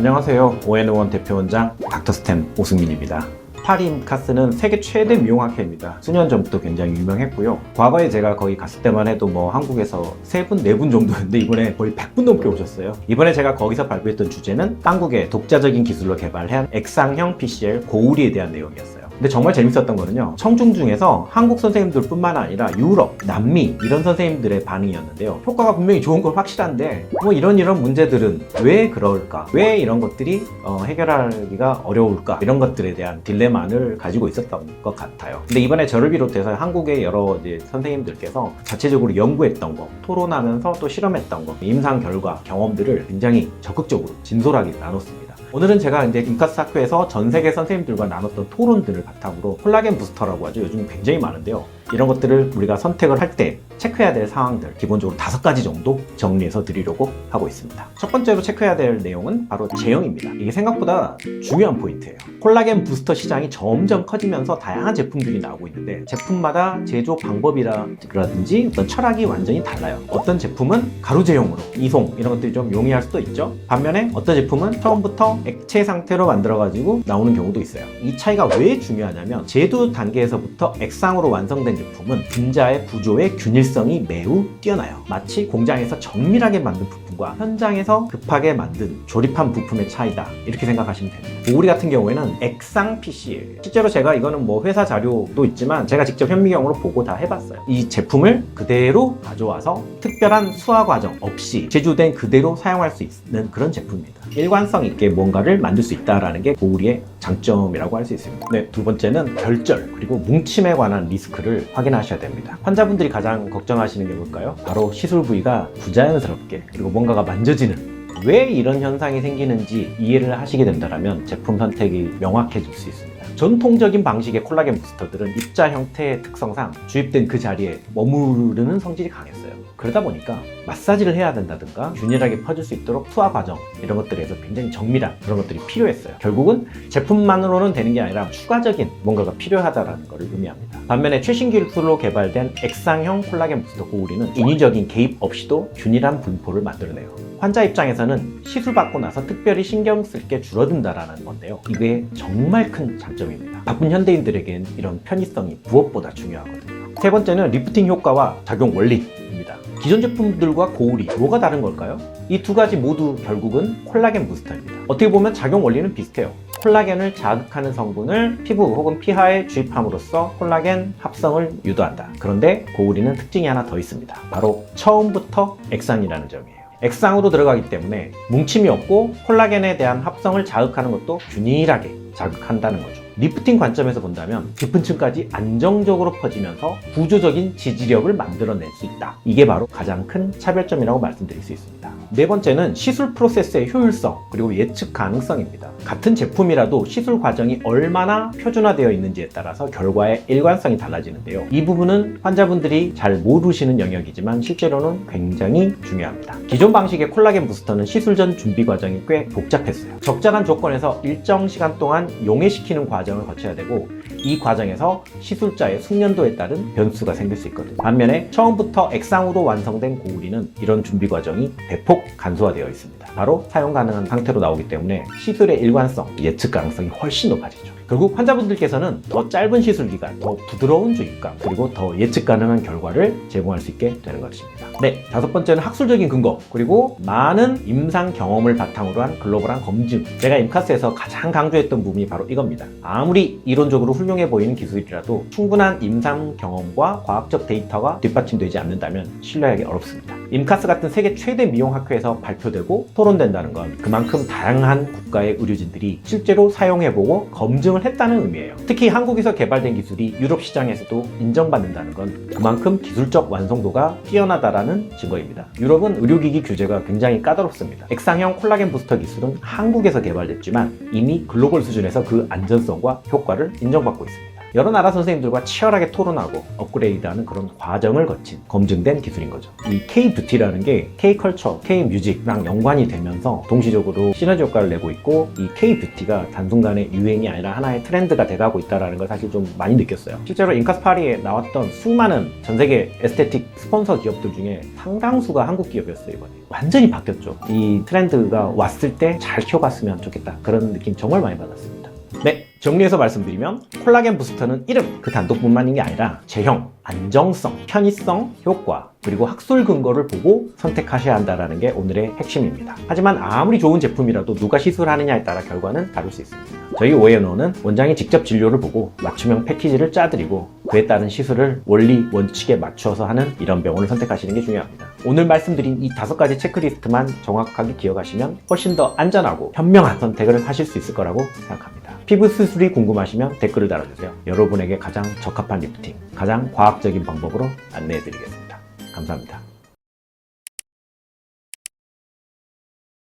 안녕하세요. 오앤오원 대표원장 닥터스템 오승민입니다. 파리 임카스는 세계 최대 미용학회입니다. 수년 전부터 굉장히 유명했고요. 과거에 제가 거기 갔을 때만 해도 한국에서 3분, 4분 정도였는데 이번에 거의 100분 넘게 오셨어요. 이번에 제가 거기서 발표했던 주제는 한국의 독자적인 기술로 개발한 액상형 PCL 고우리에 대한 내용이었어요. 근데 정말 재밌었던 거는요, 청중 중에서 한국 선생님들 뿐만 아니라 유럽, 남미 이런 선생님들의 반응이었는데요. 효과가 분명히 좋은 건 확실한데 이런 문제들은 왜 그럴까? 왜 이런 것들이 해결하기가 어려울까? 이런 것들에 대한 딜레마를 가지고 있었던 것 같아요. 근데 이번에 저를 비롯해서 한국의 여러 선생님들께서 자체적으로 연구했던 거, 토론하면서 또 실험했던 거, 임상 결과, 경험들을 굉장히 적극적으로 진솔하게 나눴습니다. 오늘은 제가 임카스 학교에서 전 세계 선생님들과 나눴던 토론들을 바탕으로 콜라겐 부스터라고 하죠. 요즘 굉장히 많은데요. 이런 것들을 우리가 선택을 할 때 체크해야 될 사항들 기본적으로 5가지 정도 정리해서 드리려고 하고 있습니다. 첫 번째로 체크해야 될 내용은 바로 제형입니다. 이게 생각보다 중요한 포인트예요. 콜라겐 부스터 시장이 점점 커지면서 다양한 제품들이 나오고 있는데 제품마다 제조 방법이라든지 어떤 철학이 완전히 달라요. 어떤 제품은 가루 제형으로 이송 이런 것들이 좀 용이할 수도 있죠. 반면에 어떤 제품은 처음부터 액체 상태로 만들어가지고 나오는 경우도 있어요. 이 차이가 왜 중요하냐면 제조 단계에서부터 액상으로 완성된 제품은 분자의 구조의 균일성이 매우 뛰어나요. 마치 공장에서 정밀하게 만든 부품과 현장에서 급하게 만든 조립한 부품의 차이다, 이렇게 생각하시면 됩니다. 고우리 같은 경우에는 액상 PC예요. 실제로 제가 이거는 회사 자료도 있지만 제가 직접 현미경으로 보고 다 해봤어요. 이 제품을 그대로 가져와서 특별한 수화 과정 없이 제조된 그대로 사용할 수 있는 그런 제품입니다. 일관성 있게 뭔가를 만들 수 있다는 게 고우리의 장점이라고 할 수 있습니다. 네, 두 번째는 결절 그리고 뭉침에 관한 리스크를 확인하셔야 됩니다. 환자분들이 가장 걱정하시는 게 뭘까요? 바로 시술 부위가 부자연스럽게 그리고 뭔가가 만져지는, 왜 이런 현상이 생기는지 이해를 하시게 된다면 제품 선택이 명확해질 수 있습니다. 전통적인 방식의 콜라겐 부스터들은 입자 형태의 특성상 주입된 그 자리에 머무르는 성질이 강했어요. 그러다 보니까 마사지를 해야 된다든가 균일하게 퍼질 수 있도록 투하 과정 이런 것들에서 굉장히 정밀한 그런 것들이 필요했어요. 결국은 제품만으로는 되는 게 아니라 추가적인 뭔가가 필요하다는 것을 의미합니다. 반면에 최신 기술로 개발된 액상형 콜라겐 부스터 고우리는 인위적인 개입 없이도 균일한 분포를 만들어내요. 환자 입장에서는 시술받고 나서 특별히 신경 쓸 게 줄어든다는 건데요. 이게 정말 큰 장점입니다. 바쁜 현대인들에겐 이런 편의성이 무엇보다 중요하거든요. 세 번째는 리프팅 효과와 작용 원리입니다. 기존 제품들과 고우리, 뭐가 다른 걸까요? 이 두 가지 모두 결국은 콜라겐 부스터입니다. 어떻게 보면 작용 원리는 비슷해요. 콜라겐을 자극하는 성분을 피부 혹은 피하에 주입함으로써 콜라겐 합성을 유도한다. 그런데 고우리는 특징이 하나 더 있습니다. 바로 처음부터 액상이라는 점이에요. 액상으로 들어가기 때문에 뭉침이 없고 콜라겐에 대한 합성을 자극하는 것도 균일하게 자극한다는 거죠. 리프팅 관점에서 본다면 깊은 층까지 안정적으로 퍼지면서 구조적인 지지력을 만들어낼 수 있다. 이게 바로 가장 큰 차별점이라고 말씀드릴 수 있습니다. 네 번째는 시술 프로세스의 효율성 그리고 예측 가능성입니다. 같은 제품이라도 시술 과정이 얼마나 표준화되어 있는지에 따라서 결과의 일관성이 달라지는데요. 이 부분은 환자분들이 잘 모르시는 영역이지만 실제로는 굉장히 중요합니다. 기존 방식의 콜라겐 부스터는 시술 전 준비 과정이 꽤 복잡했어요. 적절한 조건에서 일정 시간 동안 용해시키는 과정을 거쳐야 되고 이 과정에서 시술자의 숙련도에 따른 변수가 생길 수 있거든요. 반면에 처음부터 액상으로 완성된 고우리는 이런 준비 과정이 대폭 간소화되어 있습니다. 바로 사용 가능한 상태로 나오기 때문에 시술의 일관성, 예측 가능성이 훨씬 높아지죠. 결국 환자분들께서는 더 짧은 시술 기간, 더 부드러운 주입감, 그리고 더 예측 가능한 결과를 제공할 수 있게 되는 것입니다. 네, 다섯 번째는 학술적인 근거, 그리고 많은 임상 경험을 바탕으로 한 글로벌한 검증. 제가 임카스에서 가장 강조했던 부분이 바로 이겁니다. 아무리 이론적으로 훌륭해 보이는 기술이라도 충분한 임상 경험과 과학적 데이터가 뒷받침되지 않는다면 신뢰하기 어렵습니다. 임카스 같은 세계 최대 미용학회에서 발표되고 토론된다는 건 그만큼 다양한 국가의 의료진들이 실제로 사용해보고 검증을 했다는 의미예요. 특히 한국에서 개발된 기술이 유럽 시장에서도 인정받는다는 건 그만큼 기술적 완성도가 뛰어나다라는 증거입니다. 유럽은 의료기기 규제가 굉장히 까다롭습니다. 액상형 콜라겐 부스터 기술은 한국에서 개발됐지만 이미 글로벌 수준에서 그 안전성과 효과를 인정받고 있습니다. 여러 나라 선생님들과 치열하게 토론하고 업그레이드하는 그런 과정을 거친 검증된 기술인 거죠. 이 K-뷰티라는 게 K-컬처, K-뮤직랑 연관이 되면서 동시적으로 시너지 효과를 내고 있고, 이 K-뷰티가 단순간의 유행이 아니라 하나의 트렌드가 돼가고 있다는 걸 사실 좀 많이 느꼈어요. 실제로 인카스 파리에 나왔던 수많은 전 세계 에스테틱 스폰서 기업들 중에 상당수가 한국 기업이었어요. 이번에 완전히 바뀌었죠. 이 트렌드가 왔을 때 잘 키워갔으면 좋겠다, 그런 느낌 정말 많이 받았습니다. 네, 정리해서 말씀드리면 콜라겐 부스터는 이름 그 단독뿐만인 게 아니라 제형, 안정성, 편의성, 효과, 그리고 학술 근거를 보고 선택하셔야 한다는 게 오늘의 핵심입니다. 하지만 아무리 좋은 제품이라도 누가 시술하느냐에 따라 결과는 다를 수 있습니다. 저희 오앤어는 원장이 직접 진료를 보고 맞춤형 패키지를 짜드리고 그에 따른 시술을 원리, 원칙에 맞춰서 하는 이런 병원을 선택하시는 게 중요합니다. 오늘 말씀드린 이 5가지 체크리스트만 정확하게 기억하시면 훨씬 더 안전하고 현명한 선택을 하실 수 있을 거라고 생각합니다. 피부 수술이 궁금하시면 댓글을 달아주세요. 여러분에게 가장 적합한 리프팅, 가장 과학적인 방법으로 안내해드리겠습니다. 감사합니다.